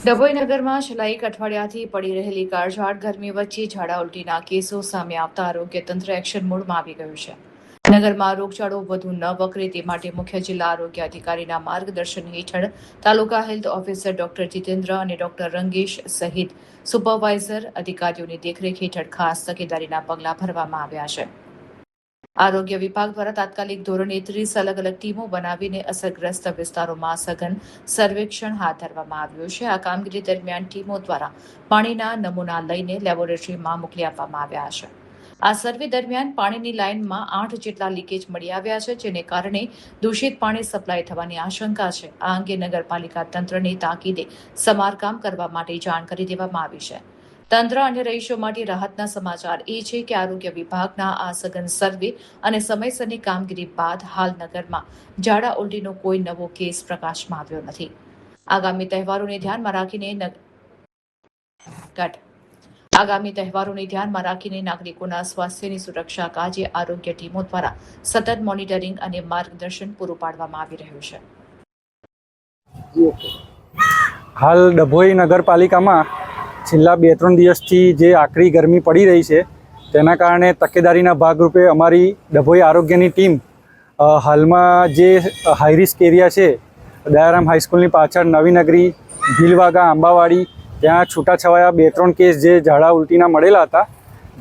ડભોઈ નગરમાં છેલ્લા એક અઠવાડિયાથી પડી રહેલી કાળઝાળ ગરમી વચ્ચે ઝાડા ઉલટીના કેસો સામે આવતા આરોગ્ય તંત્ર એક્શન મોડમાં આવી ગયું છે. નગરમાં રોગચાળો વધુ ન વકરે તે માટે મુખ્ય જિલ્લા આરોગ્ય અધિકારીના માર્ગદર્શન હેઠળ તાલુકા હેલ્થ ઓફિસર ડોક્ટર જીતેન્દ્ર અને ડોક્ટર રંગેશ સહિત સુપરવાઇઝર અધિકારીઓની દેખરેખ હેઠળ ખાસ તકેદારીના પગલાં ભરવામાં આવ્યા છે. આરોગ્ય વિભાગ દ્વારા તાત્કાલિક ધોરણે 30 અલગ અલગ ટીમો બનાવીને અસરગ્રસ્ત વિસ્તારોમાં સઘન સર્વેક્ષણ હાથ ધરવામાં આવ્યું છે. આ કામગીરી દરમિયાન ટીમો દ્વારા પાણીના નમૂના લઈને લેબોરેટરીમાં મોકલી આપવામાં આવ્યા છે. આ સર્વે દરમિયાન પાણીની લાઇનમાં 8 જેટલા લીકેજ મળી આવ્યા છે, જેને કારણે દૂષિત પાણી સપ્લાય થવાની આશંકા છે. આ અંગે નગરપાલિકા તંત્રને તાકીદે સમારકામ કરવા માટે જાણ કરી દેવામાં આવી છે. તંત્ર અને રહીશો માટે રાહતના સમાચાર એ છે કે આરોગ્ય વિભાગના આ સઘન સર્વે અને સમયસરની કામગીરી બાદ હાલ નગરમાં ઝાડા ઉલટીનો કોઈ નવો કેસ પ્રકાશમાં આવ્યો નથી. આગામી તહેવારોને ધ્યાનમાં રાખીને નાગરિકોના સ્વાસ્થ્યની સુરક્ષા કાજે આરોગ્ય ટીમો દ્વારા સતત મોનિટરિંગ અને માર્ગદર્શન પૂરું પાડવામાં આવી રહ્યું છે. હાલ ડભોઈ નગરપાલિકામાં છેલ્લા 2-3 દિવસથી જે આકરી ગરમી પડી રહી છે તેના કારણે તકેદારીના ભાગરૂપે અમારી ડભોઈ આરોગ્યની ટીમ હાલમાં જે હાઈ રિસ્ક એરિયા છે, દયારામ હાઈસ્કૂલની પાછળ નવીનગરી, ભીલવાગા, આંબાવાડી, ત્યાં છૂટાછવાયા 2-3 કેસ જે ઝાડા ઉલટીના મળેલા હતા,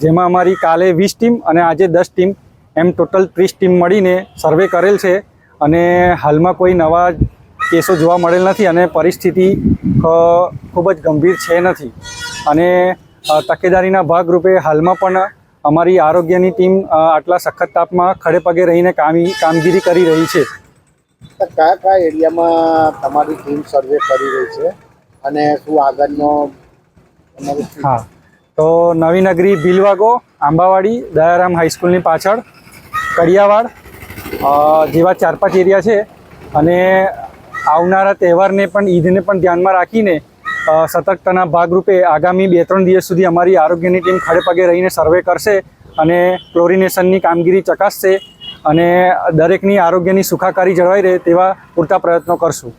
જેમાં અમારી કાલે 20 ટીમ અને આજે 10 ટીમ એમ ટોટલ 30 ટીમ મળીને સર્વે કરેલ છે અને હાલમાં કોઈ નવા કેસો જોવા મળેલ નથી અને પરિસ્થિતિ ખૂબ જ ગંભીર છે નથી. અને તકેદારીના ભાગરૂપે હાલમાં પણ અમારી આરોગ્યની ટીમ આટલા સખત તાપમાં ખડે પગે રહીને કામગીરી કરી રહી છે. કયા એરિયામાં તમારી ટીમ સર્વે કરી રહી છે અને શું આગળનો? હા, તો નવીનગરી, ભીલવાગો, આંબાવાડી, દયારામ હાઈસ્કૂલની પાછળ, કડિયાવાડ જેવા 4-5 એરિયા છે અને આવનારા તહેવારને પણ, ઈદને પણ ધ્યાનમાં રાખીને સતર્કતાના ભાગરૂપે આગામી 2-3 દિવસ સુધી અમારી આરોગ્યની ટીમ ખડે પગે રહીને સર્વે કરશે અને ક્લોરિનેશનની કામગીરી ચકાસશે અને દરેકની આરોગ્યની સુખાકારી જળવાઈ રહે તેવા પૂરતા પ્રયત્નો કરશું.